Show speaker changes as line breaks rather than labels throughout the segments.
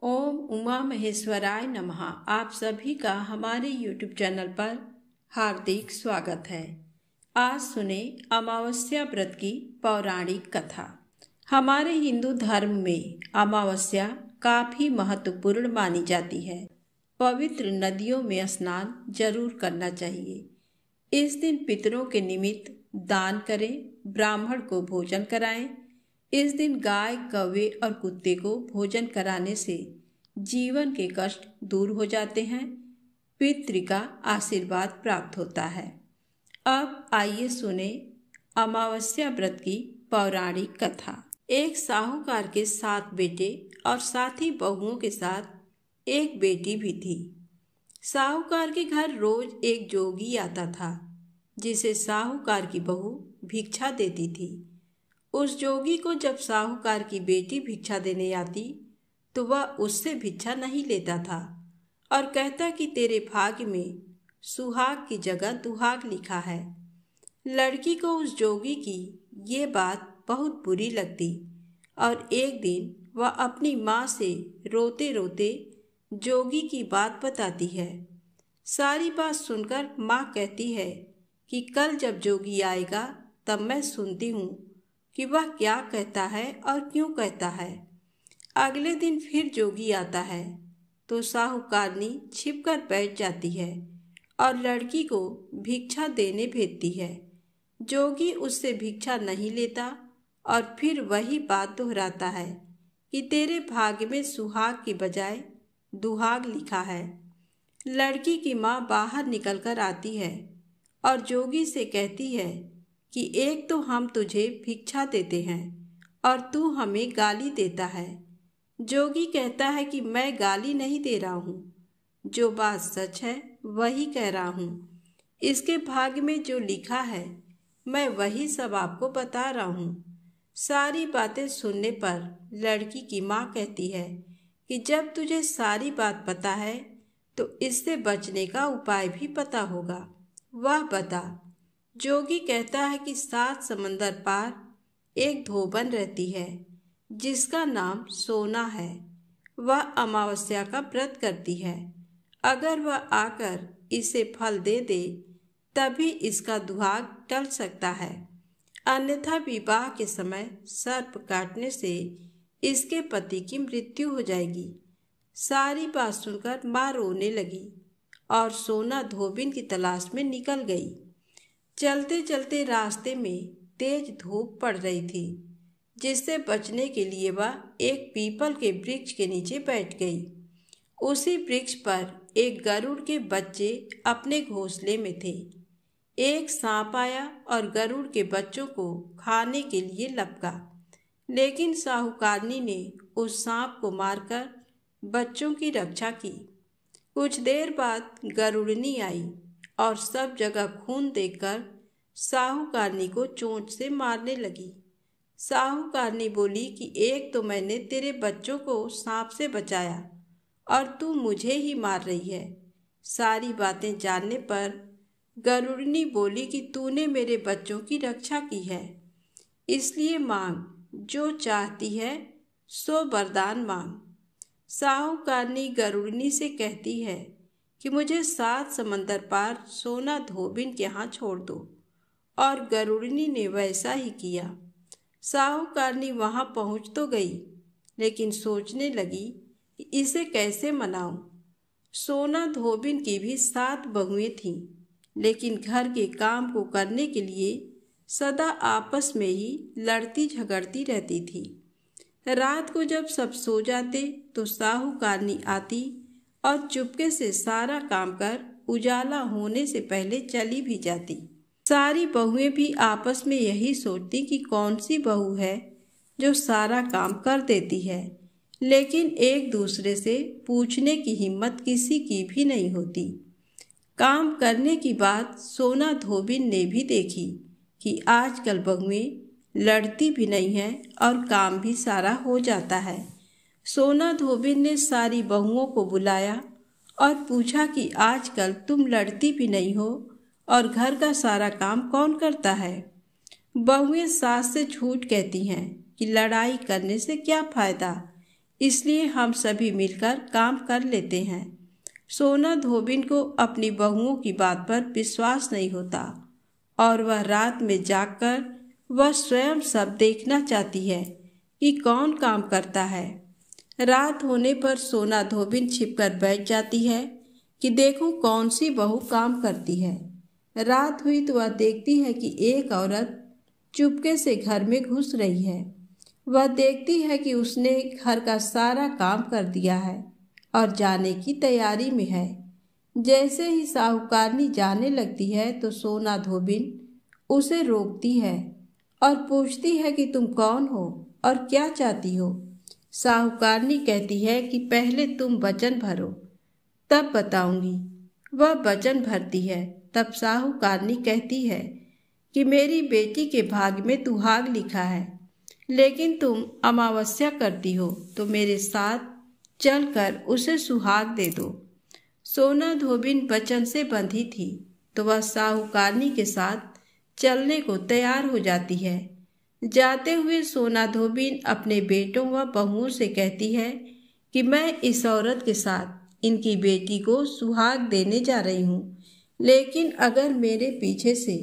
ओम उमा महेश्वराय नमः। आप सभी का हमारे YouTube चैनल पर हार्दिक स्वागत है। आज सुने अमावस्या व्रत की पौराणिक कथा। हमारे हिंदू धर्म में अमावस्या काफी महत्वपूर्ण मानी जाती है। पवित्र नदियों में स्नान जरूर करना चाहिए। इस दिन पितरों के निमित्त दान करें, ब्राह्मण को भोजन कराएं। इस दिन गाय, कौवे और कुत्ते को भोजन कराने से जीवन के कष्ट दूर हो जाते हैं, पितृ का आशीर्वाद प्राप्त होता है। अब आइए सुने अमावस्या व्रत की पौराणिक कथा। एक साहूकार के 7 बेटे और 7 ही बहुओं के साथ एक बेटी भी थी। साहूकार के घर रोज एक जोगी आता था, जिसे साहूकार की बहू भिक्षा देती थी। उस जोगी को जब साहूकार की बेटी भिक्षा देने आती तो वह उससे भिक्षा नहीं लेता था और कहता कि तेरे भाग्य में सुहाग की जगह दुहाग लिखा है। लड़की को उस जोगी की ये बात बहुत बुरी लगती और एक दिन वह अपनी माँ से रोते रोते जोगी की बात बताती है। सारी बात सुनकर माँ कहती है कि कल जब जोगी आएगा तब मैं सुनती हूँ कि वह क्या कहता है और क्यों कहता है। अगले दिन फिर जोगी आता है तो साहूकारनी छिपकर बैठ जाती है और लड़की को भिक्षा देने भेजती है। जोगी उससे भिक्षा नहीं लेता और फिर वही बात दोहराता है कि तेरे भाग्य में सुहाग की बजाय दुहाग लिखा है। लड़की की माँ बाहर निकलकर आती है और जोगी से कहती है कि एक तो हम तुझे भिक्षा देते हैं और तू हमें गाली देता है। जोगी कहता है कि मैं गाली नहीं दे रहा हूँ, जो बात सच है वही कह रहा हूँ। इसके भाग्य में जो लिखा है मैं वही सब आपको बता रहा हूँ। सारी बातें सुनने पर लड़की की माँ कहती है कि जब तुझे सारी बात पता है तो इससे बचने का उपाय भी पता होगा, वह बता। जोगी कहता है कि 7 समंदर पार एक धोबन रहती है जिसका नाम सोना है। वह अमावस्या का व्रत करती है। अगर वह आकर इसे फल दे दे तभी इसका दुहाग टल सकता है, अन्यथा विवाह के समय सर्प काटने से इसके पति की मृत्यु हो जाएगी। सारी बात सुनकर माँ रोने लगी और सोना धोबिन की तलाश में निकल गई। चलते चलते रास्ते में तेज धूप पड़ रही थी, जिससे बचने के लिए वह एक पीपल के वृक्ष के नीचे बैठ गई। उसी वृक्ष पर एक गरुड़ के बच्चे अपने घोंसले में थे। एक सांप आया और गरुड़ के बच्चों को खाने के लिए लपका, लेकिन साहूकारनी ने उस सांप को मारकर बच्चों की रक्षा की। कुछ देर बाद गरुड़नी आई और सब जगह खून देखकर साहूकारनी को चोंच से मारने लगी। साहूकारनी बोली कि एक तो मैंने तेरे बच्चों को सांप से बचाया और तू मुझे ही मार रही है। सारी बातें जानने पर गरुड़नी बोली कि तूने मेरे बच्चों की रक्षा की है, इसलिए मांग, जो चाहती है सो वरदान मांग। साहूकारनी गरुड़नी से कहती है कि मुझे 7 समंदर पार सोना धोबिन के यहाँ छोड़ दो, और गरुड़नी ने वैसा ही किया। साहूकारनी वहाँ पहुँच तो गई, लेकिन सोचने लगी कि इसे कैसे मनाऊं। सोना धोबिन की भी 7 बहुएं थीं, लेकिन घर के काम को करने के लिए सदा आपस में ही लड़ती झगड़ती रहती थी। रात को जब सब सो जाते तो साहूकारनी आती और चुपके से सारा काम कर उजाला होने से पहले चली भी जाती। सारी बहुएं भी आपस में यही सोचती कि कौन सी बहू है जो सारा काम कर देती है, लेकिन एक दूसरे से पूछने की हिम्मत किसी की भी नहीं होती। काम करने की बात सोना धोबिन ने भी देखी कि आजकल बहुएं लड़ती भी नहीं है और काम भी सारा हो जाता है। सोना धोबिन ने सारी बहुओं को बुलाया और पूछा कि आजकल तुम लड़ती भी नहीं हो और घर का सारा काम कौन करता है। बहुएं सास से झूठ कहती हैं कि लड़ाई करने से क्या फायदा, इसलिए हम सभी मिलकर काम कर लेते हैं। सोना धोबिन को अपनी बहुओं की बात पर विश्वास नहीं होता और वह रात में जागकर वह स्वयं सब देखना चाहती है कि कौन काम करता है। रात होने पर सोना धोबिन छिपकर बैठ जाती है कि देखूं कौन सी बहू काम करती है। रात हुई तो वह देखती है कि एक औरत चुपके से घर में घुस रही है। वह देखती है कि उसने घर का सारा काम कर दिया है और जाने की तैयारी में है। जैसे ही साहूकारनी जाने लगती है तो सोना धोबिन उसे रोकती है और पूछती है कि तुम कौन हो और क्या चाहती हो। साहूकारनी कहती है कि पहले तुम वचन भरो, तब बताऊंगी। वह वचन भरती है। तब साहूकारनी कहती है कि मेरी बेटी के भाग्य में दुहाग लिखा है, लेकिन तुम अमावस्या करती हो तो मेरे साथ चलकर उसे सुहाग दे दो। सोना धोबिन वचन से बंधी थी तो वह साहूकारनी के साथ चलने को तैयार हो जाती है। जाते हुए सोना धोबिन अपने बेटों व बहुओं से कहती है कि मैं इस औरत के साथ इनकी बेटी को सुहाग देने जा रही हूँ, लेकिन अगर मेरे पीछे से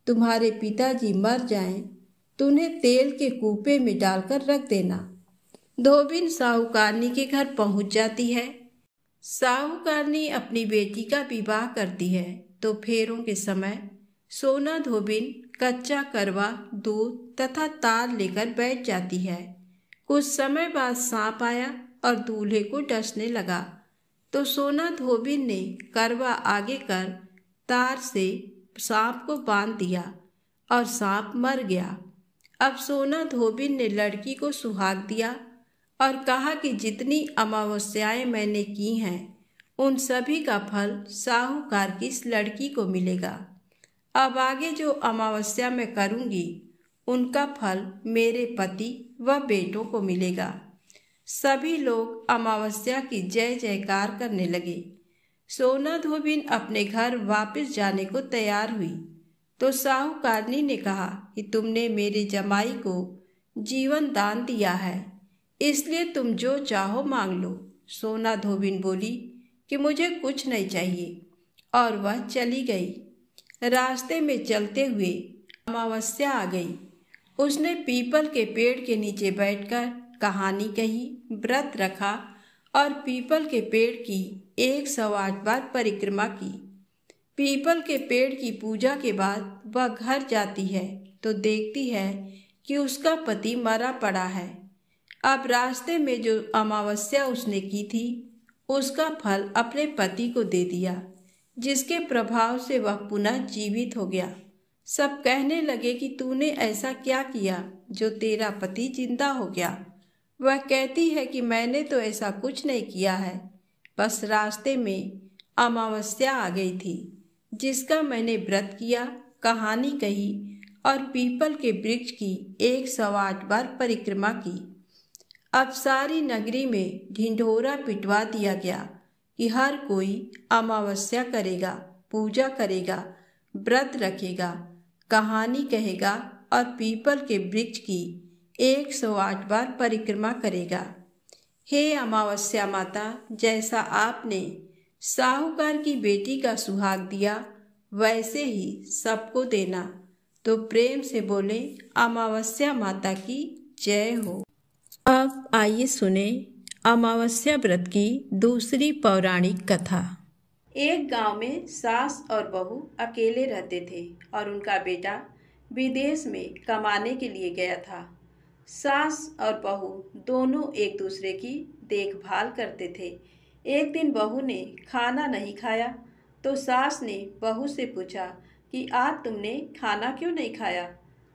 तुम्हारे पिताजी मर जाएं तो उन्हें तेल के कूपे में डालकर रख देना। धोबिन साहूकारनी के घर पहुंच जाती है। साहूकारनी अपनी बेटी का विवाह करती है तो फेरों के समय सोना धोबिन कच्चा करवा, दूध तथा तार लेकर बैठ जाती है। कुछ समय बाद सांप आया और दूल्हे को डसने लगा तो सोना धोबिन ने करवा आगे कर तार से सांप को बांध दिया और सांप मर गया। अब सोना धोबिन ने लड़की को सुहाग दिया और कहा कि जितनी अमावस्याएं मैंने की हैं उन सभी का फल साहूकार की इस लड़की को मिलेगा। अब आगे जो अमावस्या मैं करूंगी उनका फल मेरे पति व बेटों को मिलेगा। सभी लोग अमावस्या की जय जयकार करने लगे। सोना धोबिन अपने घर वापस जाने को तैयार हुई तो साहूकारनी ने कहा कि तुमने मेरे जमाई को जीवन दान दिया है, इसलिए तुम जो चाहो मांग लो। सोना धोबिन बोली कि मुझे कुछ नहीं चाहिए और वह चली गई। रास्ते में चलते हुए अमावस्या आ गई। उसने पीपल के पेड़ के नीचे बैठकर कहानी कही, व्रत रखा और पीपल के पेड़ की 108 बार परिक्रमा की। पीपल के पेड़ की पूजा के बाद वह घर जाती है तो देखती है कि उसका पति मरा पड़ा है। अब रास्ते में जो अमावस्या उसने की थी उसका फल अपने पति को दे दिया, जिसके प्रभाव से वह पुनः जीवित हो गया। सब कहने लगे कि तूने ऐसा क्या किया जो तेरा पति जिंदा हो गया। वह कहती है कि मैंने तो ऐसा कुछ नहीं किया है, बस रास्ते में अमावस्या आ गई थी जिसका मैंने व्रत किया, कहानी कही और पीपल के वृक्ष की 108 बार परिक्रमा की। अब सारी नगरी में ढिंढोरा पिटवा दिया गया कि हर कोई अमावस्या करेगा, पूजा करेगा, व्रत रखेगा, कहानी कहेगा और पीपल के वृक्ष की 108 बार परिक्रमा करेगा। हे अमावस्या माता, जैसा आपने साहूकार की बेटी का सुहाग दिया वैसे ही सबको देना। तो प्रेम से बोले अमावस्या माता की जय हो। अब आइए सुने अमावस्या व्रत की दूसरी पौराणिक कथा। एक गांव में सास और बहू अकेले रहते थे और उनका बेटा विदेश में कमाने के लिए गया था। सास और बहू दोनों एक दूसरे की देखभाल करते थे। एक दिन बहू ने खाना नहीं खाया तो सास ने बहू से पूछा कि आज तुमने खाना क्यों नहीं खाया।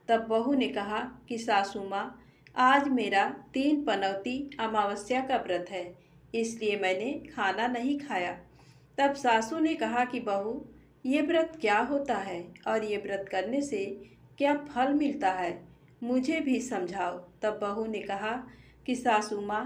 तब बहू ने कहा कि सासू माँ, आज मेरा 3 पनौती अमावस्या का व्रत है, इसलिए मैंने खाना नहीं खाया। तब सासू ने कहा कि बहू, ये व्रत क्या होता है और ये व्रत करने से क्या फल मिलता है, मुझे भी समझाओ। तब बहू ने कहा कि सासू माँ,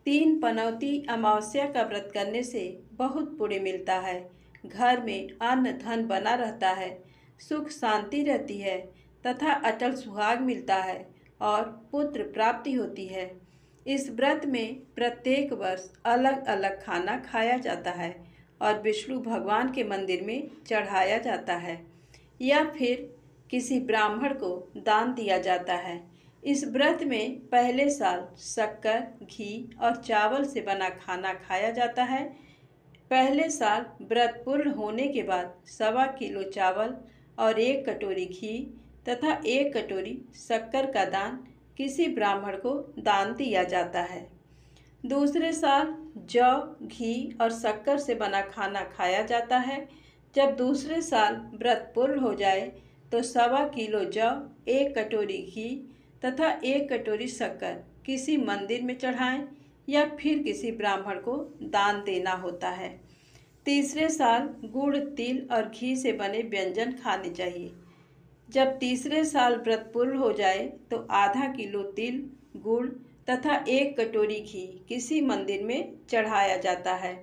3 पनौती अमावस्या का व्रत करने से बहुत पुण्य मिलता है। घर में अन्न धन बना रहता है, सुख शांति रहती है तथा अटल सुहाग मिलता है और पुत्र प्राप्ति होती है। इस व्रत में प्रत्येक वर्ष अलग अलग खाना खाया जाता है और विष्णु भगवान के मंदिर में चढ़ाया जाता है या फिर किसी ब्राह्मण को दान दिया जाता है। इस व्रत में पहले साल शक्कर, घी और चावल से बना खाना खाया जाता है। पहले साल व्रत पूर्ण होने के बाद 1.25 किलो चावल और 1 कटोरी घी तथा 1 कटोरी शक्कर का दान किसी ब्राह्मण को दान दिया जाता है। दूसरे साल जौ, घी और शक्कर से बना खाना खाया जाता है। जब दूसरे साल व्रत पूर्ण हो जाए तो 1.25 किलो जौ, 1 कटोरी घी तथा 1 कटोरी शक्कर किसी मंदिर में चढ़ाएं या फिर किसी ब्राह्मण को दान देना होता है। तीसरे साल गुड़, तिल और घी से बने व्यंजन खाने चाहिए। जब तीसरे साल व्रत पूर्ण हो जाए तो आधा किलो तिल, गुड़ तथा 1 कटोरी घी किसी मंदिर में चढ़ाया जाता है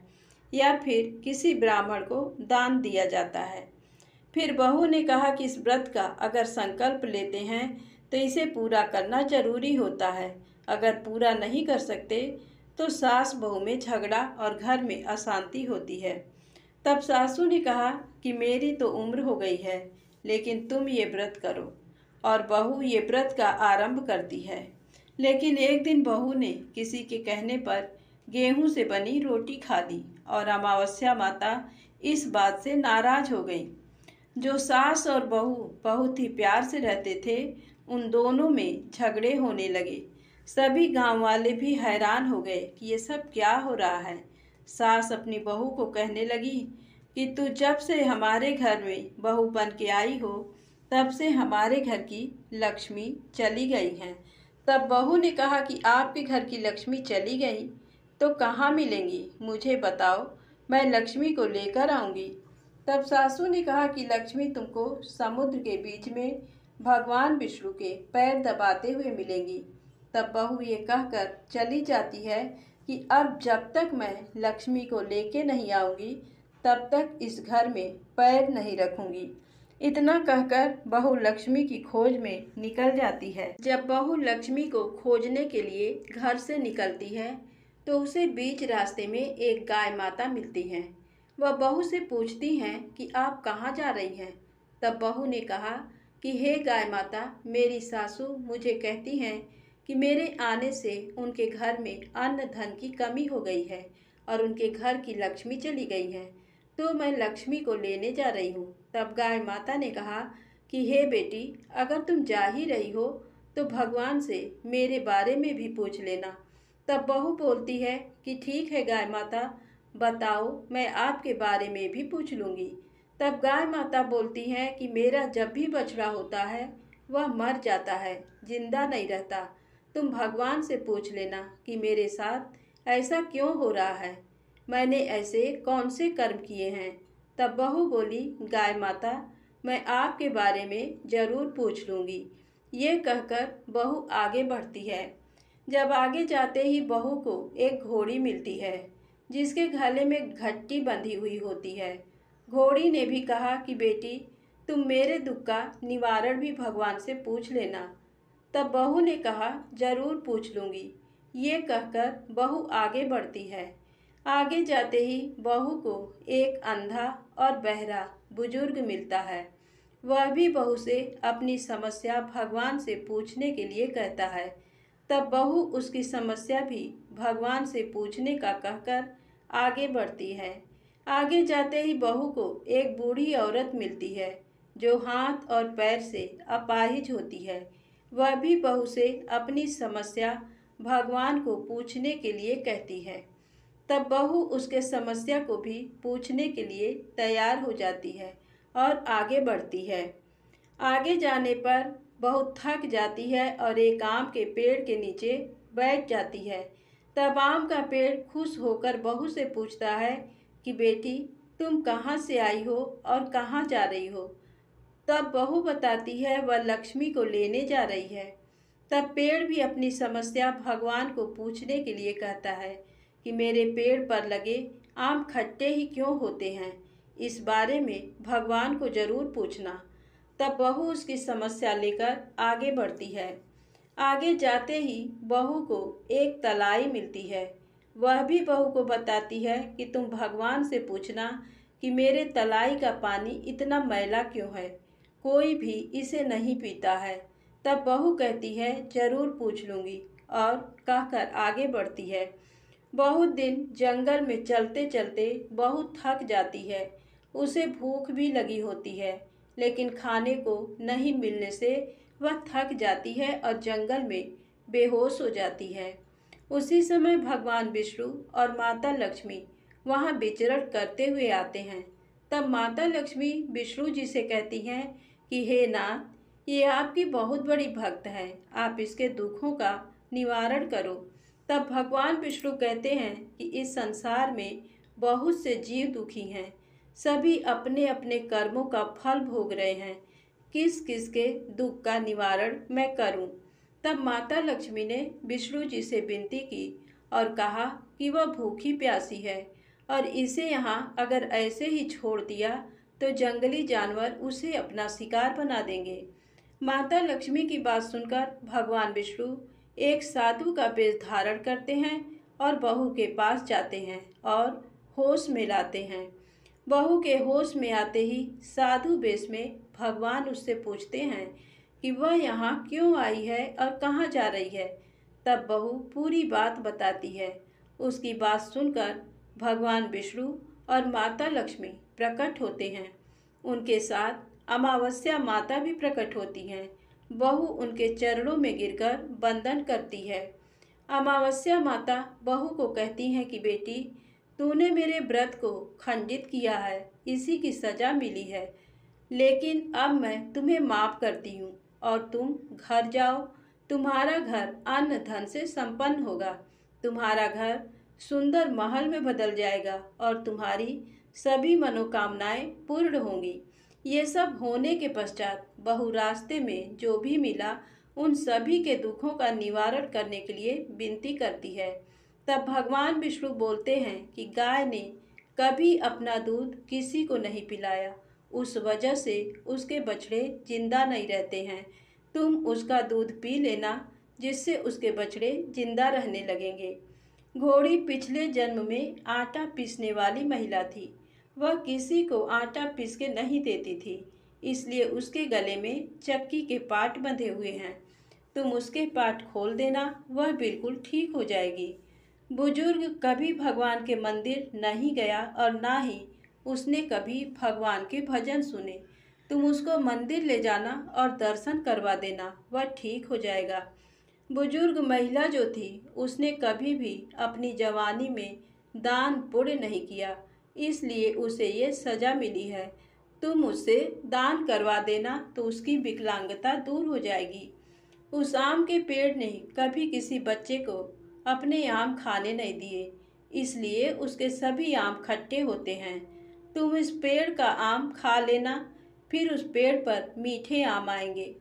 या फिर किसी ब्राह्मण को दान दिया जाता है। फिर बहू ने कहा कि इस व्रत का अगर संकल्प लेते हैं तो इसे पूरा करना जरूरी होता है। अगर पूरा नहीं कर सकते तो सास बहू में झगड़ा और घर में अशांति होती है। तब सासू ने कहा कि मेरी तो उम्र हो गई है, लेकिन तुम ये व्रत करो। और बहू ये व्रत का आरंभ करती है। लेकिन एक दिन बहू ने किसी के कहने पर गेहूं से बनी रोटी खा ली और अमावस्या माता इस बात से नाराज हो गई। जो सास और बहू बहुत ही प्यार से रहते थे, उन दोनों में झगड़े होने लगे। सभी गांव वाले भी हैरान हो गए कि ये सब क्या हो रहा है। सास अपनी बहू को कहने लगी कि तू जब से हमारे घर में बहू बन के आई हो, तब से हमारे घर की लक्ष्मी चली गई हैं। तब बहू ने कहा कि आपके घर की लक्ष्मी चली गई तो कहाँ मिलेंगी, मुझे बताओ, मैं लक्ष्मी को लेकर आऊँगी। तब सासू ने कहा कि लक्ष्मी तुमको समुद्र के बीच में भगवान विष्णु के पैर दबाते हुए मिलेंगी। तब बहू ये कहकर चली जाती है कि अब जब तक मैं लक्ष्मी को लेके नहीं आऊँगी तब तक इस घर में पैर नहीं रखूँगी। इतना कहकर बहू लक्ष्मी की खोज में निकल जाती है। जब बहू लक्ष्मी को खोजने के लिए घर से निकलती है तो उसे बीच रास्ते में एक गाय माता मिलती हैं। वह बहू से पूछती हैं कि आप कहाँ जा रही हैं। तब बहू ने कहा कि हे गाय माता, मेरी सासू मुझे कहती हैं कि मेरे आने से उनके घर में अन्न धन की कमी हो गई है और उनके घर की लक्ष्मी चली गई है, तो मैं लक्ष्मी को लेने जा रही हूँ। तब गाय माता ने कहा कि हे बेटी, अगर तुम जा ही रही हो तो भगवान से मेरे बारे में भी पूछ लेना। तब बहू बोलती है कि ठीक है गाय माता, बताओ, मैं आपके बारे में भी पूछ लूँगी। तब गाय माता बोलती हैं कि मेरा जब भी बछड़ा होता है वह मर जाता है, जिंदा नहीं रहता। तुम भगवान से पूछ लेना कि मेरे साथ ऐसा क्यों हो रहा है, मैंने ऐसे कौन से कर्म किए हैं। तब बहू बोली, गाय माता, मैं आपके बारे में ज़रूर पूछ लूँगी। ये कहकर बहू आगे बढ़ती है। जब आगे जाते ही बहू को एक घोड़ी मिलती है जिसके गले में घट्टी बंधी हुई होती है। घोड़ी ने भी कहा कि बेटी, तुम मेरे दुख का निवारण भी भगवान से पूछ लेना। तब बहू ने कहा, जरूर पूछ लूँगी। ये कहकर बहू आगे बढ़ती है। आगे जाते ही बहू को एक अंधा और बहरा बुजुर्ग मिलता है। वह भी बहू से अपनी समस्या भगवान से पूछने के लिए कहता है। तब बहू उसकी समस्या भी भगवान से पूछने का कहकर आगे बढ़ती है। आगे जाते ही बहू को एक बूढ़ी औरत मिलती है जो हाथ और पैर से अपाहिज होती है। वह भी बहू से अपनी समस्या भगवान को पूछने के लिए कहती है। तब बहू उसके समस्या को भी पूछने के लिए तैयार हो जाती है और आगे बढ़ती है। आगे जाने पर बहुत थक जाती है और एक आम के पेड़ के नीचे बैठ जाती है। तब आम का पेड़ खुश होकर बहू से पूछता है कि बेटी, तुम कहाँ से आई हो और कहाँ जा रही हो। तब बहू बताती है वह लक्ष्मी को लेने जा रही है। तब पेड़ भी अपनी समस्या भगवान को पूछने के लिए कहता है कि मेरे पेड़ पर लगे आम खट्टे ही क्यों होते हैं, इस बारे में भगवान को जरूर पूछना। तब बहू उसकी समस्या लेकर आगे बढ़ती है। आगे जाते ही बहू को एक तलाई मिलती है। वह भी बहू को बताती है कि तुम भगवान से पूछना कि मेरे तलाई का पानी इतना मैला क्यों है, कोई भी इसे नहीं पीता है। तब बहू कहती है जरूर पूछ लूँगी और कहकर आगे बढ़ती है। बहुत दिन जंगल में चलते चलते बहू थक जाती है। उसे भूख भी लगी होती है, लेकिन खाने को नहीं मिलने से वह थक जाती है और जंगल में बेहोश हो जाती है। उसी समय भगवान विष्णु और माता लक्ष्मी वहाँ विचरण करते हुए आते हैं। तब माता लक्ष्मी विष्णु जी से कहती हैं कि हे नाथ, ये आपकी बहुत बड़ी भक्त है, आप इसके दुखों का निवारण करो। तब भगवान विष्णु कहते हैं कि इस संसार में बहुत से जीव दुखी हैं, सभी अपने अपने कर्मों का फल भोग रहे हैं, किस किस के दुख का निवारण मैं करूं। तब माता लक्ष्मी ने विष्णु जी से विनती की और कहा कि वह भूखी प्यासी है और इसे यहाँ अगर ऐसे ही छोड़ दिया तो जंगली जानवर उसे अपना शिकार बना देंगे। माता लक्ष्मी की बात सुनकर भगवान विष्णु एक साधु का वेश धारण करते हैं और बहू के पास जाते हैं और होश में लाते हैं। बहू के होश में आते ही साधु वेश में भगवान उससे पूछते हैं कि वह यहाँ क्यों आई है और कहाँ जा रही है। तब बहू पूरी बात बताती है। उसकी बात सुनकर भगवान विष्णु और माता लक्ष्मी प्रकट होते हैं। उनके साथ अमावस्या माता भी प्रकट होती हैं। बहू उनके चरणों में गिरकर वंदन करती है। अमावस्या माता बहू को कहती हैं कि बेटी, तूने मेरे व्रत को खंडित किया है, इसी की सजा मिली है, लेकिन अब मैं तुम्हें माफ करती हूँ और तुम घर जाओ। तुम्हारा घर अन्न धन से संपन्न होगा, तुम्हारा घर सुंदर महल में बदल जाएगा और तुम्हारी सभी मनोकामनाएं पूर्ण होंगी। ये सब होने के पश्चात बहू रास्ते में जो भी मिला उन सभी के दुखों का निवारण करने के लिए विनती करती है। तब भगवान विष्णु बोलते हैं कि गाय ने कभी अपना दूध किसी को नहीं पिलाया, उस वजह से उसके बछड़े जिंदा नहीं रहते हैं। तुम उसका दूध पी लेना, जिससे उसके बछड़े जिंदा रहने लगेंगे। घोड़ी पिछले जन्म में आटा पीसने वाली महिला थी। वह किसी को आटा पीस के नहीं देती थी, इसलिए उसके गले में चक्की के पाट बंधे हुए हैं। तुम उसके पाट खोल देना, वह बिल्कुल ठीक हो जाएगी। बुजुर्ग कभी भगवान के मंदिर नहीं गया और ना ही उसने कभी भगवान के भजन सुने। तुम उसको मंदिर ले जाना और दर्शन करवा देना, वह ठीक हो जाएगा। बुजुर्ग महिला जो थी, उसने कभी भी अपनी जवानी में दान पुण्य नहीं किया, इसलिए उसे ये सजा मिली है। तुम उसे दान करवा देना तो उसकी विकलांगता दूर हो जाएगी। उस आम के पेड़ ने कभी किसी बच्चे को अपने आम खाने नहीं दिए, इसलिए उसके सभी आम खट्टे होते हैं। तुम इस पेड़ का आम खा लेना, फिर उस पेड़ पर मीठे आम आएंगे।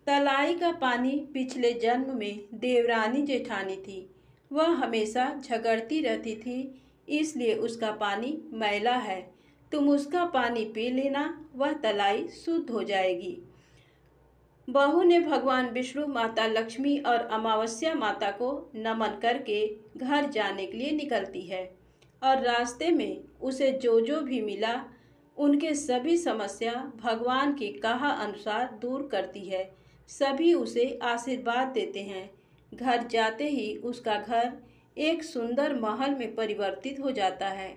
तलाई का पानी पिछले जन्म में देवरानी जेठानी थी। वह हमेशा झगड़ती रहती थी, इसलिए उसका पानी मैला है। तुम उसका पानी पी लेना, वह तलाई शुद्ध हो जाएगी। बहू ने भगवान विष्णु, माता लक्ष्मी और अमावस्या माता को नमन करके घर जाने के लिए निकलती है और रास्ते में उसे जो जो भी मिला उनके सभी समस्या भगवान के कहा अनुसार दूर करती है। सभी उसे आशीर्वाद देते हैं। घर जाते ही उसका घर एक सुंदर महल में परिवर्तित हो जाता है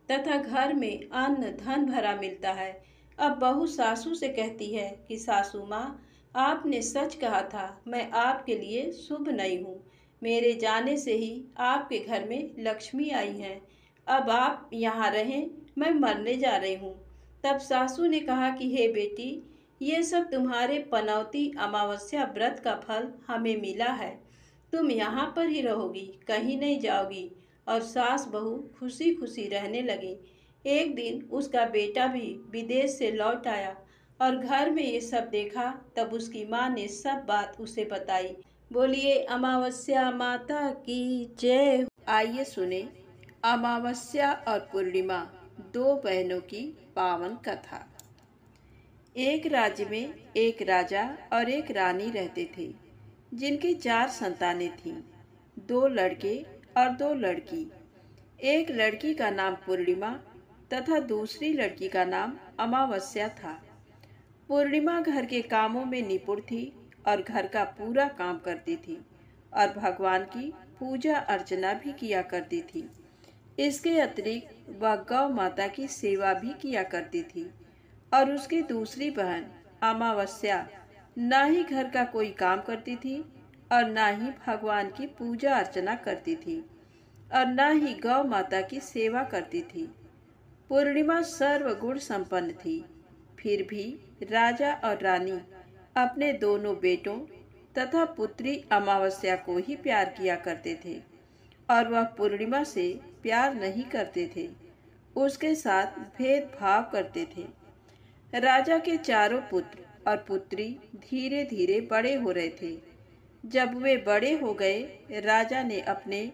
तथा घर में अन्न धन भरा मिलता है। अब बहू सासू से कहती है कि सासू माँ, आपने सच कहा था, मैं आपके लिए शुभ नहीं हूँ। मेरे जाने से ही आपके घर में लक्ष्मी आई हैं। अब आप यहाँ रहें, मैं मरने जा रही हूँ। तब सासू ने कहा कि हे बेटी, ये सब तुम्हारे पनौती अमावस्या व्रत का फल हमें मिला है। तुम यहाँ पर ही रहोगी, कहीं नहीं जाओगी। और सास बहू खुशी खुशी रहने लगे। एक दिन उसका बेटा भी विदेश से लौट आया और घर में ये सब देखा। तब उसकी माँ ने सब बात उसे बताई। बोलिए अमावस्या माता की जय। आइए सुने अमावस्या और पूर्णिमा, दो बहनों की पावन कथा। एक राज्य में एक राजा और एक रानी रहते थे। जिनकी 4 संतानें थीं, 2 लड़के और 2 लड़की। एक लड़की का नाम पूर्णिमा तथा दूसरी लड़की का नाम अमावस्या था। पूर्णिमा घर के कामों में निपुण थी और घर का पूरा काम करती थी और भगवान की पूजा अर्चना भी किया करती थी। इसके अतिरिक्त वह गौ माता की सेवा भी किया करती थी। और उसकी दूसरी बहन अमावस्या ना ही घर का कोई काम करती थी और ना ही भगवान की पूजा अर्चना करती थी और ना ही गौ माता की सेवा करती थी। पूर्णिमा सर्वगुण संपन्न थी। फिर भी राजा और रानी अपने दोनों बेटों तथा पुत्री अमावस्या को ही प्यार किया करते थे और वह पूर्णिमा से प्यार नहीं करते थे, उसके साथ भेदभाव करते थे। राजा के चारों पुत्र और पुत्री धीरे धीरे बड़े हो रहे थे। जब वे बड़े हो गए, राजा ने अपने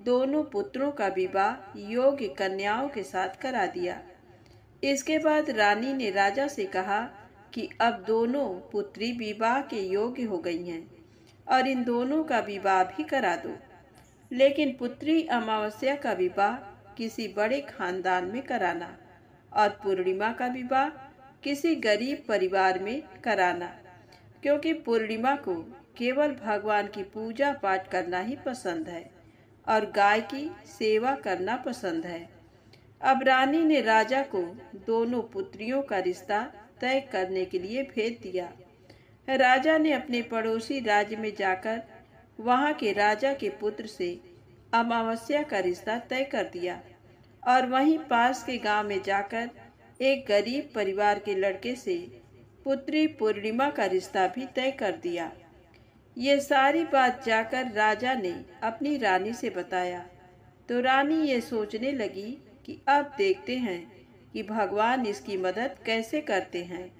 दोनों पुत्रों का विवाह योग्य कन्याओं के साथ करा दिया। इसके बाद रानी ने राजा से कहा कि अब दोनों पुत्री विवाह के योग्य हो गई हैं और इन दोनों का विवाह भी करा दो। लेकिन पुत्री अमावस्या का विवाह किसी बड़े खानदान में कराना और पूर्णिमा का विवाह किसी गरीब परिवार में कराना, क्योंकि पूर्णिमा को केवल भगवान की पूजा पाठ करना ही पसंद है और गाय की सेवा करना पसंद है। अब रानी ने राजा को दोनों पुत्रियों का रिश्ता तय करने के लिए भेज दिया। राजा ने अपने पड़ोसी राज्य में जाकर वहां के राजा के पुत्र से अमावस्या का रिश्ता तय कर दिया और वहीं पास के गांव में जाकर एक गरीब परिवार के लड़के से पुत्री पूर्णिमा का रिश्ता भी तय कर दिया। ये सारी बात जाकर राजा ने अपनी रानी से बताया तो रानी ये सोचने लगी कि अब देखते हैं कि भगवान इसकी मदद कैसे करते हैं।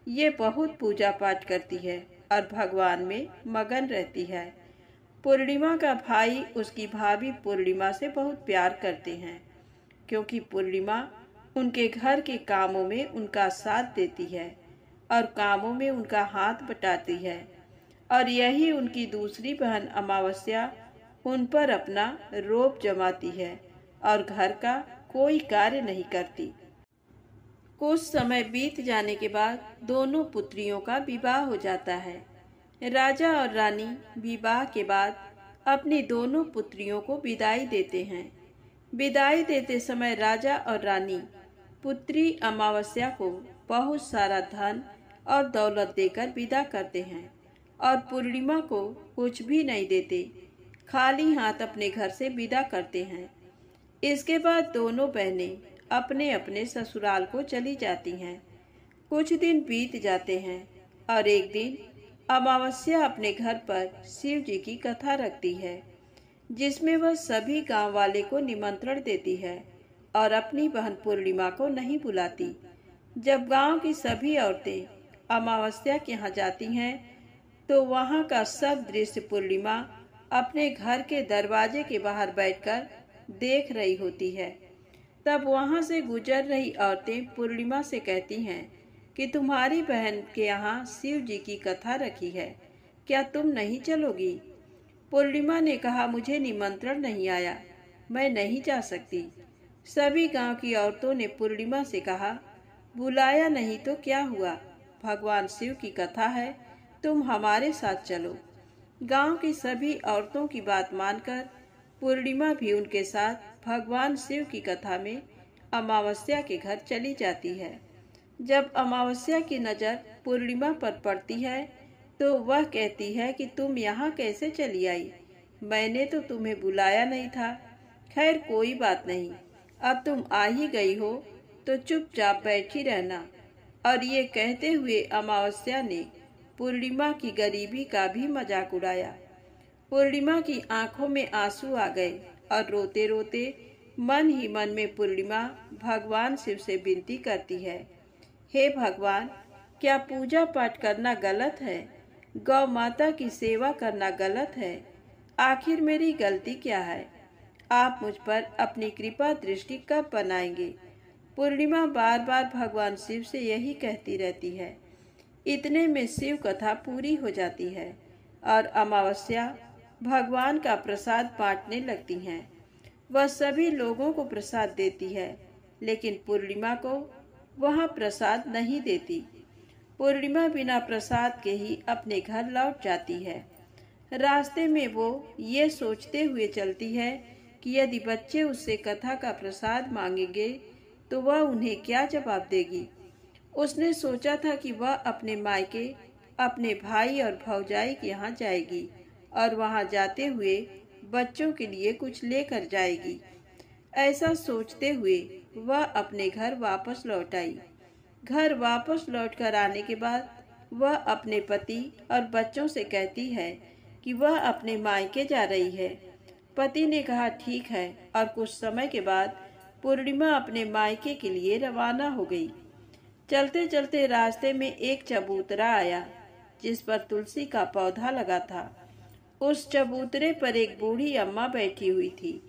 ये बहुत पूजा पाठ करती है और भगवान में मगन रहती है। पूर्णिमा का भाई उसकी भाभी पूर्णिमा से बहुत प्यार करते हैं, क्योंकि पूर्णिमा उनके घर के कामों में उनका साथ देती है और कामों में उनका हाथ बटाती है। और यही उनकी दूसरी बहन अमावस्या उन पर अपना रोब जमाती है और घर का कोई कार्य नहीं करती। कुछ समय बीत जाने के बाद दोनों पुत्रियों का विवाह हो जाता है। राजा और रानी विवाह के बाद अपनी दोनों पुत्रियों को विदाई देते हैं। विदाई देते समय राजा और रानी पुत्री अमावस्या को बहुत सारा धन और दौलत देकर विदा करते हैं और पूर्णिमा को कुछ भी नहीं देते, खाली हाथ अपने घर से विदा करते हैं। इसके बाद दोनों बहनें अपने अपने ससुराल को चली जाती हैं। कुछ दिन बीत जाते हैं और एक दिन अमावस्या अपने घर पर शिव जी की कथा रखती है, जिसमें वह सभी गांव वाले को निमंत्रण देती है और अपनी बहन पूर्णिमा को नहीं बुलाती। जब गांव की सभी औरतें अमावस्या के यहाँ जाती हैं तो वहाँ का सब दृश्य पूर्णिमा अपने घर के दरवाजे के बाहर बैठकर देख रही होती है। तब वहाँ से गुजर रही औरतें पूर्णिमा से कहती हैं कि तुम्हारी बहन के यहाँ शिव जी की कथा रखी है, क्या तुम नहीं चलोगी? पूर्णिमा ने कहा, मुझे निमंत्रण नहीं आया, मैं नहीं जा सकती। सभी गांव की औरतों ने पूर्णिमा से कहा, बुलाया नहीं तो क्या हुआ, भगवान शिव की कथा है, तुम हमारे साथ चलो। गांव की सभी औरतों की बात मानकर पूर्णिमा भी उनके साथ भगवान शिव की कथा में अमावस्या के घर चली जाती है। जब अमावस्या की नज़र पूर्णिमा पर पड़ती है तो वह कहती है कि तुम यहाँ कैसे चली आई, मैंने तो तुम्हें बुलाया नहीं था। खैर कोई बात नहीं, अब तुम आ ही गई हो तो चुपचाप बैठी रहना। और ये कहते हुए अमावस्या ने पूर्णिमा की गरीबी का भी मजाक उड़ाया। पूर्णिमा की आंखों में आंसू आ गए और रोते रोते मन ही मन में पूर्णिमा भगवान शिव से विनती करती है, हे भगवान, क्या पूजा पाठ करना गलत है? गौ माता की सेवा करना गलत है? आखिर मेरी गलती क्या है? आप मुझ पर अपनी कृपा दृष्टि कब बनाएंगे? पूर्णिमा बार बार भगवान शिव से यही कहती रहती है। इतने में शिव कथा पूरी हो जाती है। और अमावस्या भगवान का प्रसाद बांटने लगती हैं। वह सभी लोगों को प्रसाद देती है, लेकिन पूर्णिमा को वह प्रसाद नहीं देती। पूर्णिमा बिना प्रसाद के ही अपने घर लौट जाती है। रास्ते में वो ये सोचते हुए चलती है कि यदि बच्चे उससे कथा का प्रसाद मांगेंगे तो वह उन्हें क्या जवाब देगी। उसने सोचा था कि वह अपने मायके, अपने भाई और भौजाई के यहाँ जाएगी और वहाँ जाते हुए बच्चों के लिए कुछ लेकर जाएगी। ऐसा सोचते हुए वह अपने घर वापस लौट आई। घर वापस लौटकर आने के बाद वह अपने पति और बच्चों से कहती है कि वह अपने मायके जा रही है। पति ने कहा ठीक है, और कुछ समय के बाद पूर्णिमा अपने मायके के लिए रवाना हो गई। चलते चलते रास्ते में एक चबूतरा आया जिस पर तुलसी का पौधा लगा था। उस चबूतरे पर एक बूढ़ी अम्मा बैठी हुई थी।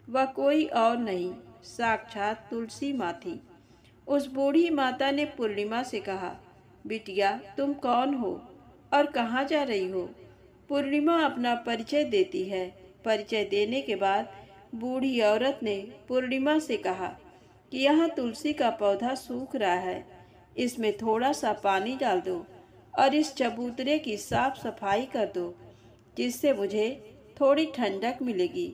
वह कोई और नहीं, साक्षात तुलसी माँ थी। उस बूढ़ी माता ने पूर्णिमा से कहा, बिटिया तुम कौन हो और कहाँ जा रही हो। पूर्णिमा अपना परिचय देती है। परिचय देने के बाद बूढ़ी औरत ने पूर्णिमा से कहा कि यहाँ तुलसी का पौधा सूख रहा है, इसमें थोड़ा सा पानी डाल दो और इस चबूतरे की साफ सफाई कर दो, जिससे मुझे थोड़ी ठंडक मिलेगी।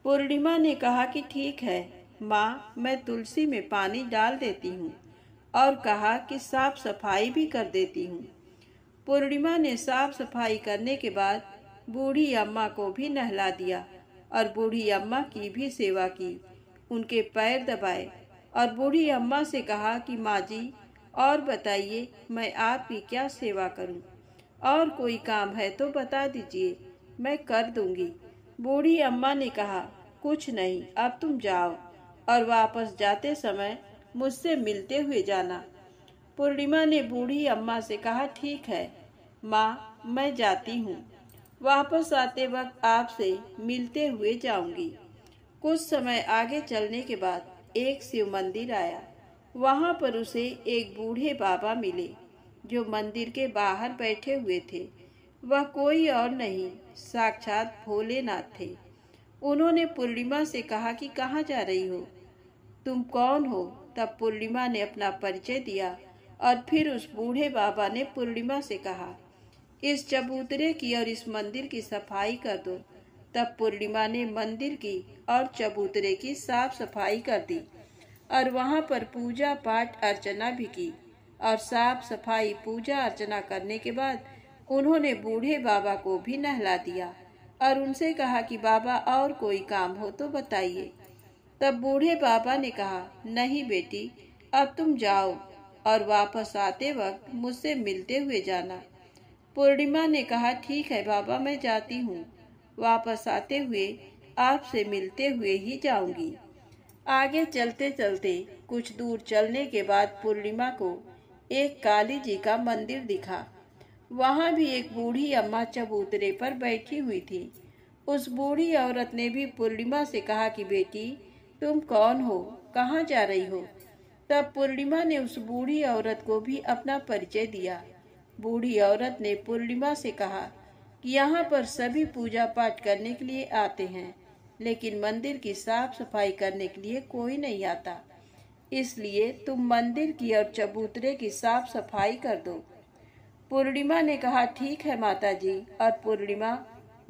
पूर्णिमा ने कहा कि ठीक है माँ, मैं तुलसी में पानी डाल देती हूँ, और कहा कि साफ सफाई भी कर देती हूँ। पूर्णिमा ने साफ सफाई करने के बाद बूढ़ी अम्मा को भी नहला दिया और बूढ़ी अम्मा की भी सेवा की, उनके पैर दबाए और बूढ़ी अम्मा से कहा कि माँ जी और बताइए, मैं आपकी क्या सेवा करूं? और कोई काम है तो बता दीजिए, मैं कर दूंगी। बूढ़ी अम्मा ने कहा कुछ नहीं, अब तुम जाओ और वापस जाते समय मुझसे मिलते हुए जाना। पूर्णिमा ने बूढ़ी अम्मा से कहा ठीक है माँ, मैं जाती हूँ, वापस आते वक्त आपसे मिलते हुए जाऊंगी। कुछ समय आगे चलने के बाद एक शिव मंदिर आया। वहाँ पर उसे एक बूढ़े बाबा मिले जो मंदिर के बाहर बैठे हुए थे। वह कोई और नहीं, साक्षात भोलेनाथ थे। उन्होंने पूर्णिमा से कहा कि कहाँ जा रही हो, तुम कौन हो। तब पूर्णिमा ने अपना परिचय दिया और फिर उस बूढ़े बाबा ने पूर्णिमा से कहा इस चबूतरे की और इस मंदिर की सफाई कर दो। तब पूर्णिमा ने मंदिर की और चबूतरे की साफ सफाई कर दी और वहाँ पर पूजा पाठ अर्चना भी की। और साफ सफाई पूजा अर्चना करने के बाद उन्होंने बूढ़े बाबा को भी नहला दिया और उनसे कहा कि बाबा और कोई काम हो तो बताइए। तब बूढ़े बाबा ने कहा नहीं बेटी, अब तुम जाओ और वापस आते वक्त मुझसे मिलते हुए जाना। पूर्णिमा ने कहा ठीक है बाबा, मैं जाती हूँ, वापस आते हुए आपसे मिलते हुए ही जाऊंगी। आगे चलते चलते कुछ दूर चलने के बाद पूर्णिमा को एक काली जी का मंदिर दिखा। वहाँ भी एक बूढ़ी अम्मा चबूतरे पर बैठी हुई थी। उस बूढ़ी औरत ने भी पूर्णिमा से कहा कि बेटी तुम कौन हो, कहाँ जा रही हो। तब पूर्णिमा ने उस बूढ़ी औरत को भी अपना परिचय दिया। बूढ़ी औरत ने पूर्णिमा से कहा कि यहाँ पर सभी पूजा पाठ करने के लिए आते हैं, लेकिन मंदिर की साफ सफाई करने के लिए कोई नहीं आता, इसलिए तुम मंदिर की और चबूतरे की साफ सफाई कर दो। पूर्णिमा ने कहा ठीक है माता जी, और पूर्णिमा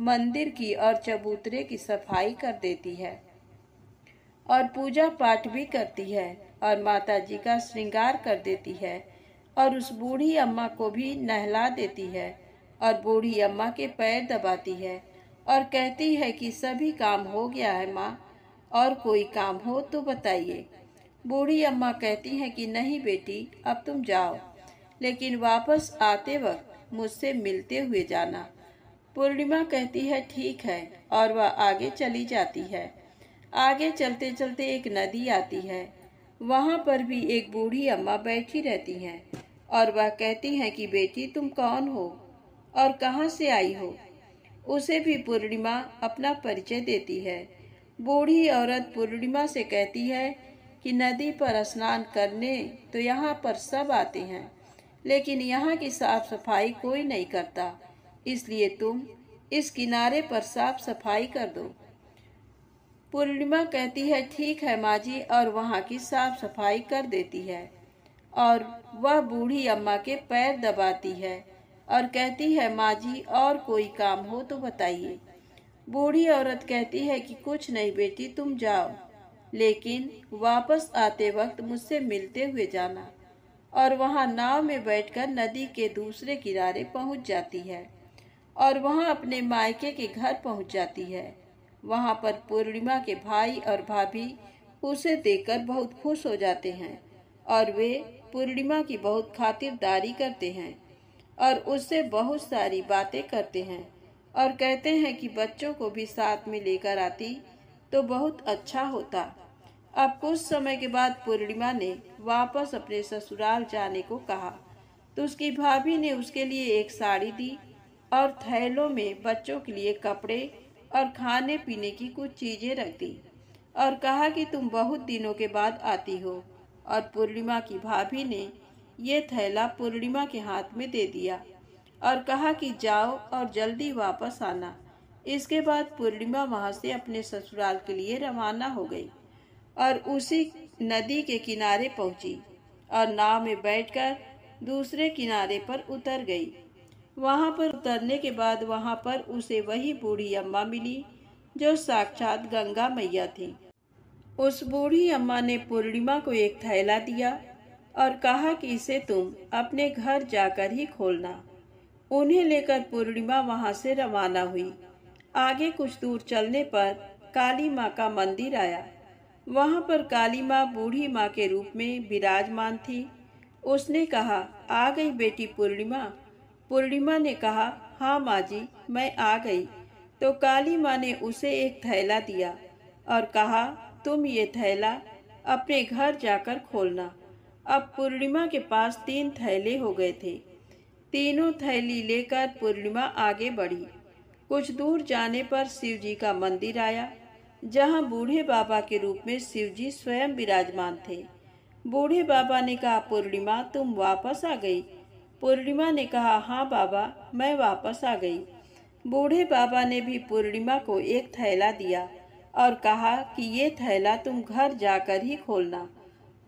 मंदिर की और चबूतरे की सफाई कर देती है और पूजा पाठ भी करती है और माता जी का श्रृंगार कर देती है और उस बूढ़ी अम्मा को भी नहला देती है और बूढ़ी अम्मा के पैर दबाती है और कहती है कि सभी काम हो गया है माँ, और कोई काम हो तो बताइए। बूढ़ी अम्मा कहती है कि नहीं बेटी, अब तुम जाओ, लेकिन वापस आते वक्त मुझसे मिलते हुए जाना। पूर्णिमा कहती है ठीक है, और वह आगे चली जाती है। आगे चलते चलते एक नदी आती है। वहाँ पर भी एक बूढ़ी अम्मा बैठी रहती हैं और वह कहती हैं कि बेटी तुम कौन हो और कहाँ से आई हो। उसे भी पूर्णिमा अपना परिचय देती है। बूढ़ी औरत पूर्णिमा से कहती है कि नदी पर स्नान करने तो यहाँ पर सब आते हैं, लेकिन यहाँ की साफ सफाई कोई नहीं करता, इसलिए तुम इस किनारे पर साफ सफाई कर दो। पूर्णिमा कहती है ठीक है माँ जी, और वहाँ की साफ सफाई कर देती है और वह बूढ़ी अम्मा के पैर दबाती है और कहती है माँ जी और कोई काम हो तो बताइए। बूढ़ी औरत कहती है कि कुछ नहीं बेटी, तुम जाओ, लेकिन वापस आते वक्त मुझसे मिलते हुए जाना। और वहाँ नाव में बैठकर नदी के दूसरे किनारे पहुँच जाती है और वहाँ अपने मायके के घर पहुँच जाती है। वहाँ पर पूर्णिमा के भाई और भाभी उसे देखकर बहुत खुश हो जाते हैं और वे पूर्णिमा की बहुत खातिरदारी करते हैं और उससे बहुत सारी बातें करते हैं और कहते हैं कि बच्चों को भी साथ में लेकर आती तो बहुत अच्छा होता। अब कुछ समय के बाद पूर्णिमा ने वापस अपने ससुराल जाने को कहा तो उसकी भाभी ने उसके लिए एक साड़ी दी और थैलों में बच्चों के लिए कपड़े और खाने पीने की कुछ चीजें रख दी और कहा कि तुम बहुत दिनों के बाद आती हो। और पूर्णिमा की भाभी ने ये थैला पूर्णिमा के हाथ में दे दिया और कहा कि जाओ और जल्दी वापस आना। इसके बाद पूर्णिमा वहां से अपने ससुराल के लिए रवाना हो गई और उसी नदी के किनारे पहुंची और नाव में बैठकर दूसरे किनारे पर उतर गई। वहां पर उतरने के बाद वहां पर उसे वही बूढ़ी अम्मा मिली जो साक्षात गंगा मैया थी। उस बूढ़ी अम्मा ने पूर्णिमा को एक थैला दिया और कहा कि इसे तुम अपने घर जाकर ही खोलना। उन्हें लेकर पूर्णिमा वहां से रवाना हुई। आगे कुछ दूर चलने पर काली माँ का मंदिर आया। वहां पर काली माँ बूढ़ी माँ के रूप में विराजमान थी। उसने कहा, आ गई बेटी पूर्णिमा। पूर्णिमा ने कहा, हाँ माँ जी, मैं आ गई। तो काली माँ ने उसे एक थैला दिया और कहा, तुम ये थैला अपने घर जाकर खोलना। अब पूर्णिमा के पास 3 थैले हो गए थे। तीनों थैली लेकर पूर्णिमा आगे बढ़ी। कुछ दूर जाने पर शिव जी का मंदिर आया, जहाँ बूढ़े बाबा के रूप में शिव जी स्वयं विराजमान थे। बूढ़े बाबा ने कहा, पूर्णिमा तुम वापस आ गई। पूर्णिमा ने कहा, हाँ बाबा, मैं वापस आ गई। बूढ़े बाबा ने भी पूर्णिमा को एक थैला दिया और कहा कि ये थैला तुम घर जाकर ही खोलना।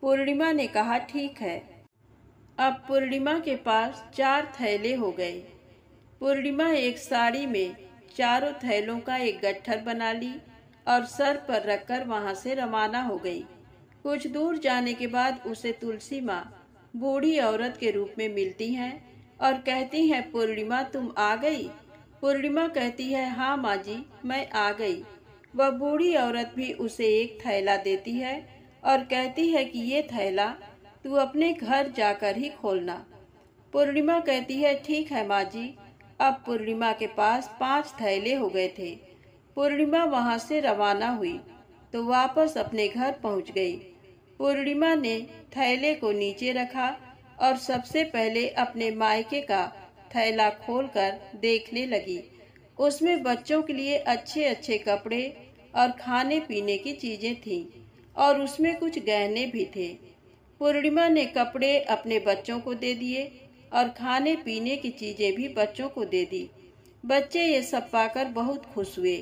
पूर्णिमा ने कहा, ठीक है। अब पूर्णिमा के पास 4 थैले हो गए। पूर्णिमा एक साड़ी में चारों थैलों का एक गट्ठर बना ली और सर पर रखकर वहां से रवाना हो गई। कुछ दूर जाने के बाद उसे तुलसी माँ बूढ़ी औरत के रूप में मिलती हैं और कहती हैं, पूर्णिमा तुम आ गई। पूर्णिमा कहती है, हाँ माँ जी, मैं आ गई। वह बूढ़ी औरत भी उसे एक थैला देती है और कहती है कि ये थैला तू अपने घर जाकर ही खोलना। पूर्णिमा कहती है, ठीक है माँ जी। अब पूर्णिमा के पास 5 थैले हो गए थे। पूर्णिमा वहां से रवाना हुई तो वापस अपने घर पहुंच गई। पूर्णिमा ने थैले को नीचे रखा और सबसे पहले अपने मायके का थैला खोलकर देखने लगी। उसमें बच्चों के लिए अच्छे अच्छे कपड़े और खाने पीने की चीजें थीं और उसमें कुछ गहने भी थे। पूर्णिमा ने कपड़े अपने बच्चों को दे दिए और खाने पीने की चीजें भी बच्चों को दे दी। बच्चे ये सब पाकर बहुत खुश हुए।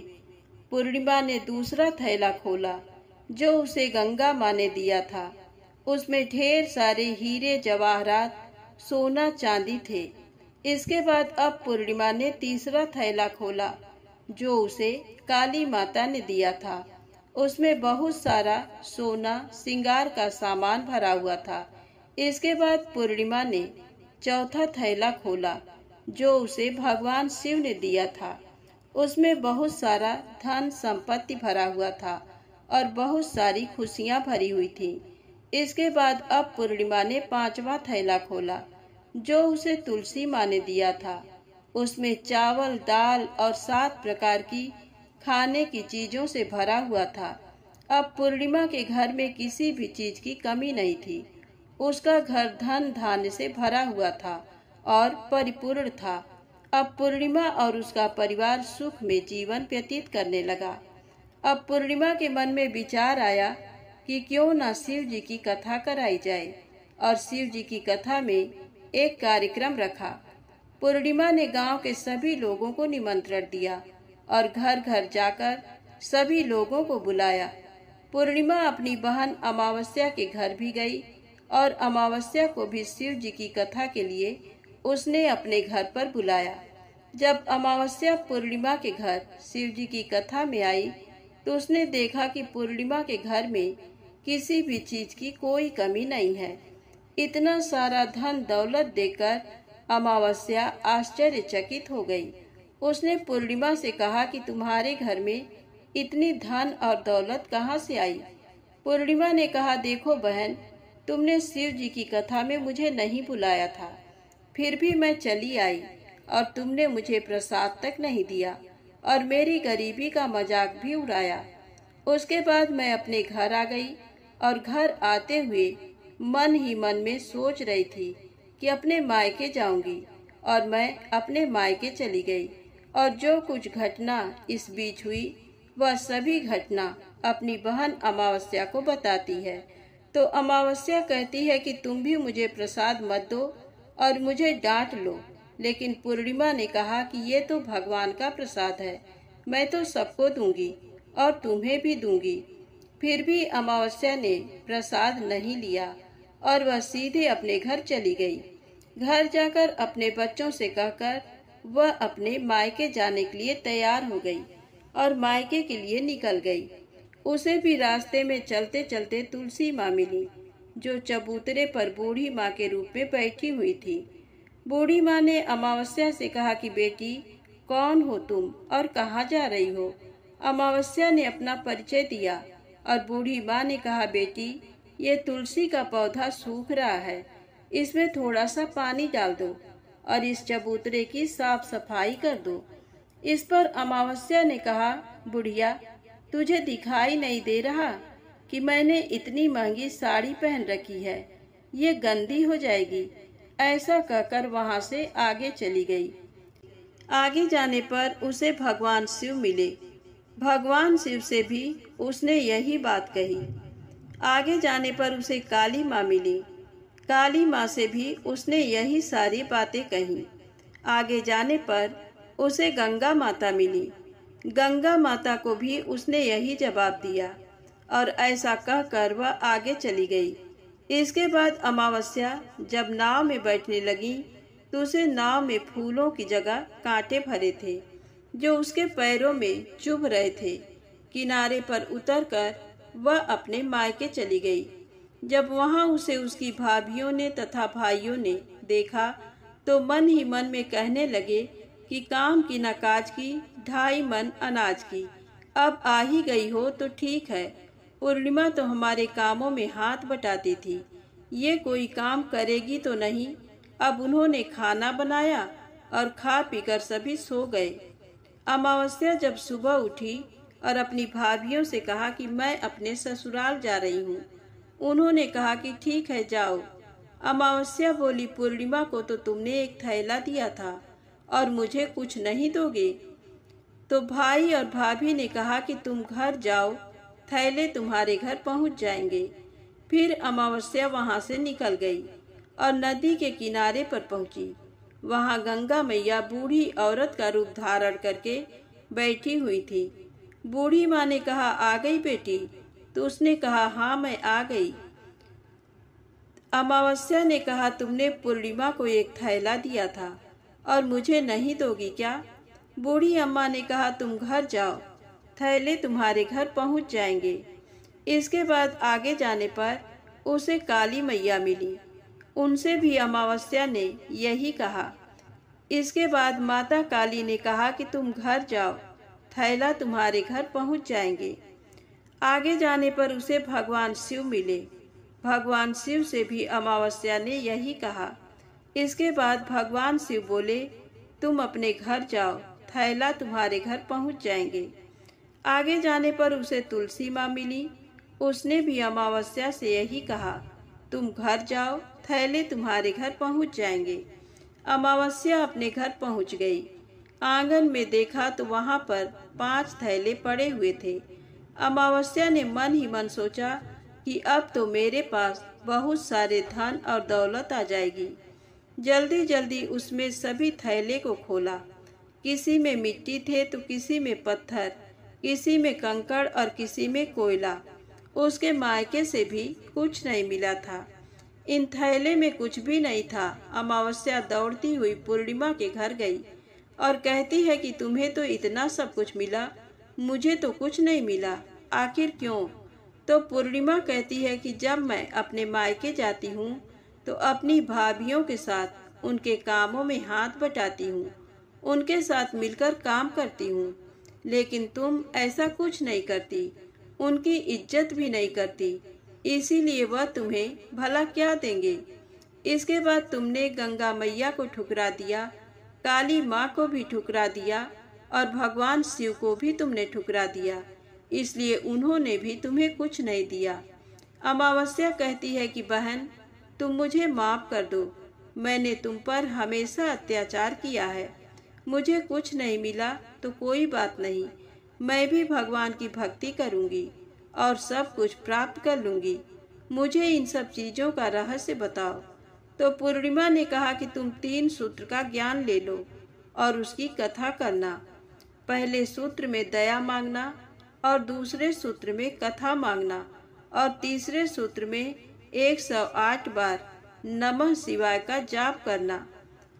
पूर्णिमा ने दूसरा थैला खोला जो उसे गंगा माँ ने दिया था। उसमें ढेर सारे हीरे जवाहरात, सोना चांदी थे। इसके बाद अब पूर्णिमा ने तीसरा थैला खोला जो उसे काली माता ने दिया था। उसमें बहुत सारा सोना श्रृंगार का सामान भरा हुआ था। इसके बाद पूर्णिमा ने चौथा थैला खोला जो उसे भगवान शिव ने दिया था। उसमें बहुत सारा धन संपत्ति भरा हुआ था और बहुत सारी खुशियां भरी हुई थी। इसके बाद अब पूर्णिमा ने 5वां थैला खोला जो उसे तुलसी माँ ने दिया था। उसमें चावल, दाल और 7 प्रकार की खाने की चीजों से भरा हुआ था। अब पूर्णिमा के घर में किसी भी चीज की कमी नहीं थी। उसका घर धन धान्य से भरा हुआ था और परिपूर्ण था। अब पूर्णिमा और उसका परिवार सुख में जीवन व्यतीत करने लगा। अब पूर्णिमा के मन में विचार आया कि क्यों न शिव जी की कथा कराई जाए और शिव जी की कथा में एक कार्यक्रम रखा। पूर्णिमा ने गांव के सभी लोगों को निमंत्रण दिया और घर घर जाकर सभी लोगों को बुलाया। पूर्णिमा अपनी बहन अमावस्या के घर भी गई और अमावस्या को भी शिव जी की कथा के लिए उसने अपने घर पर बुलाया। जब अमावस्या पूर्णिमा के घर शिव जी की कथा में आई तो उसने देखा कि पूर्णिमा के घर में किसी भी चीज की कोई कमी नहीं है। इतना सारा धन दौलत देखकर अमावस्या आश्चर्यचकित हो गई। उसने पूर्णिमा से कहा कि तुम्हारे घर में इतनी धन और दौलत कहाँ से आई? पूर्णिमा ने कहा, देखो बहन, तुमने शिव जी की कथा में मुझे नहीं बुलाया था, फिर भी मैं चली आई और तुमने मुझे प्रसाद तक नहीं दिया और मेरी गरीबी का मजाक भी उड़ाया। उसके बाद मैं अपने घर आ गई और घर आते हुए मन ही मन में सोच रही थी कि अपने मायके जाऊंगी और मैं अपने मायके चली गई और जो कुछ घटना इस बीच हुई वह सभी घटना अपनी बहन अमावस्या को बताती है। तो अमावस्या कहती है कि तुम भी मुझे प्रसाद मत दो और मुझे डांट लो, लेकिन पूर्णिमा ने कहा कि ये तो भगवान का प्रसाद है, मैं तो सबको दूंगी और तुम्हें भी दूंगी। फिर भी अमावस्या ने प्रसाद नहीं लिया और वह सीधे अपने घर चली गई। घर जाकर अपने बच्चों से कहकर वह अपने मायके जाने के लिए तैयार हो गई और मायके के लिए निकल गई। उसे भी रास्ते में चलते चलते तुलसी माँ मिली, जो चबूतरे पर बूढ़ी माँ के रूप में बैठी हुई थी। बूढ़ी माँ ने अमावस्या से कहा कि बेटी, कौन हो तुम और कहाँ जा रही हो? अमावस्या ने अपना परिचय दिया और बूढ़ी माँ ने कहा, बेटी, ये तुलसी का पौधा सूख रहा है, इसमें थोड़ा सा पानी डाल दो और इस चबूतरे की साफ सफाई कर दो। इस पर अमावस्या ने कहा, बुढ़िया, तुझे दिखाई नहीं दे रहा कि मैंने इतनी महंगी साड़ी पहन रखी है, ये गंदी हो जाएगी। ऐसा कहकर वहां से आगे चली गई। आगे जाने पर उसे भगवान शिव मिले। भगवान शिव से भी उसने यही बात कही। आगे जाने पर उसे काली माँ मिली। काली माँ से भी उसने यही सारी बातें कही। आगे जाने पर उसे गंगा माता मिली। गंगा माता को भी उसने यही जवाब दिया और ऐसा कहकर वह आगे चली गई। इसके बाद अमावस्या जब नाव में बैठने लगी तो उसे नाव में फूलों की जगह कांटे भरे थे, जो उसके पैरों में चुभ रहे थे। किनारे पर उतरकर वह अपने मायके चली गई। जब वहां उसे उसकी भाभियों ने तथा भाइयों ने देखा तो मन ही मन में कहने लगे कि काम की न काज की, 2.5 मन अनाज की। अब आ ही गई हो तो ठीक है। पूर्णिमा तो हमारे कामों में हाथ बटाती थी, ये कोई काम करेगी तो नहीं। अब उन्होंने खाना बनाया और खा पीकर सभी सो गए। अमावस्या जब सुबह उठी और अपनी भाभियों से कहा कि मैं अपने ससुराल जा रही हूँ। उन्होंने कहा कि ठीक है, जाओ। अमावस्या बोली, पूर्णिमा को तो तुमने एक थैला दिया था और मुझे कुछ नहीं दोगे? तो भाई और भाभी ने कहा कि तुम घर जाओ, थैले तुम्हारे घर पहुंच जाएंगे। फिर अमावस्या वहां से निकल गई और नदी के किनारे पर पहुंची। वहां गंगा मैया बूढ़ी औरत का रूप धारण करके बैठी हुई थी। बूढ़ी माँ ने कहा, आ गई बेटी? तो उसने कहा, हाँ, मैं आ गई। अमावस्या ने कहा, तुमने पूर्णिमा को एक थैला दिया था और मुझे नहीं दोगी क्या? बूढ़ी अम्मा ने कहा, तुम घर जाओ, थैले तुम्हारे घर पहुंच जाएंगे। इसके बाद आगे जाने पर उसे काली मैया मिली। उनसे भी अमावस्या ने यही कहा। इसके बाद माता काली ने कहा कि तुम घर जाओ, थैला तुम्हारे घर पहुंच जाएंगे। आगे जाने पर उसे भगवान शिव मिले। भगवान शिव से भी अमावस्या ने यही कहा। इसके बाद भगवान शिव बोले, तुम अपने घर जाओ, थैला तुम्हारे घर पहुंच जाएंगे। आगे जाने पर उसे तुलसी माँ मिली। उसने भी अमावस्या से यही कहा, तुम घर जाओ, थैले तुम्हारे घर पहुंच जाएंगे। अमावस्या अपने घर पहुंच गई। आंगन में देखा तो वहां पर 5 थैले पड़े हुए थे। अमावस्या ने मन ही मन सोचा कि अब तो मेरे पास बहुत सारे धन और दौलत आ जाएगी। जल्दी जल्दी उसमें सभी थैले को खोला। किसी में मिट्टी थे तो किसी में पत्थर, किसी में कंकड़ और किसी में कोयला। उसके मायके से भी कुछ नहीं मिला था। इन थैले में कुछ भी नहीं था। अमावस्या दौड़ती हुई पूर्णिमा के घर गई और कहती है कि तुम्हें तो इतना सब कुछ मिला, मुझे तो कुछ नहीं मिला, आखिर क्यों? तो पूर्णिमा कहती है कि जब मैं अपने मायके जाती हूँ तो अपनी भाभियों के साथ उनके कामों में हाथ बटाती हूँ, उनके साथ मिलकर काम करती हूँ, लेकिन तुम ऐसा कुछ नहीं करती, उनकी इज्जत भी नहीं करती, इसीलिए वह तुम्हें भला क्या देंगे। इसके बाद तुमने गंगा मैया को ठुकरा दिया, काली माँ को भी ठुकरा दिया और भगवान शिव को भी तुमने ठुकरा दिया, इसलिए उन्होंने भी तुम्हें कुछ नहीं दिया। अमावस्या कहती है कि बहन, तुम मुझे माफ कर दो, मैंने तुम पर हमेशा अत्याचार किया है। मुझे कुछ नहीं मिला तो कोई बात नहीं, मैं भी भगवान की भक्ति करूंगी और सब कुछ प्राप्त कर लूंगी। मुझे इन सब चीज़ों का रहस्य बताओ। तो पूर्णिमा ने कहा कि तुम 3 सूत्र का ज्ञान ले लो और उसकी कथा करना। पहले सूत्र में दया मांगना और दूसरे सूत्र में कथा मांगना और तीसरे सूत्र में 108 बार नमः शिवाय का जाप करना।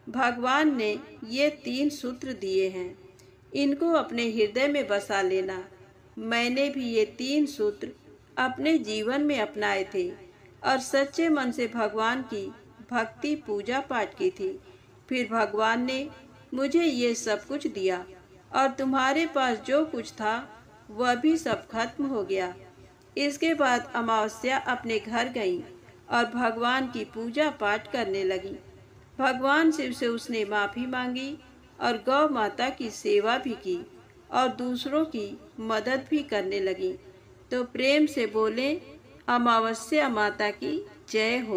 भगवान ने ये 3 सूत्र दिए हैं, इनको अपने हृदय में बसा लेना। मैंने भी ये 3 सूत्र अपने जीवन में अपनाए थे और सच्चे मन से भगवान की भक्ति पूजा पाठ की थी। फिर भगवान ने मुझे ये सब कुछ दिया और तुम्हारे पास जो कुछ था वह भी सब खत्म हो गया। इसके बाद अमावस्या अपने घर गई और भगवान की पूजा पाठ करने लगी। भगवान शिव से उसने माफ़ी मांगी और गौ माता की सेवा भी की और दूसरों की मदद भी करने लगी। तो प्रेम से बोले, अमावस्या माता की जय हो।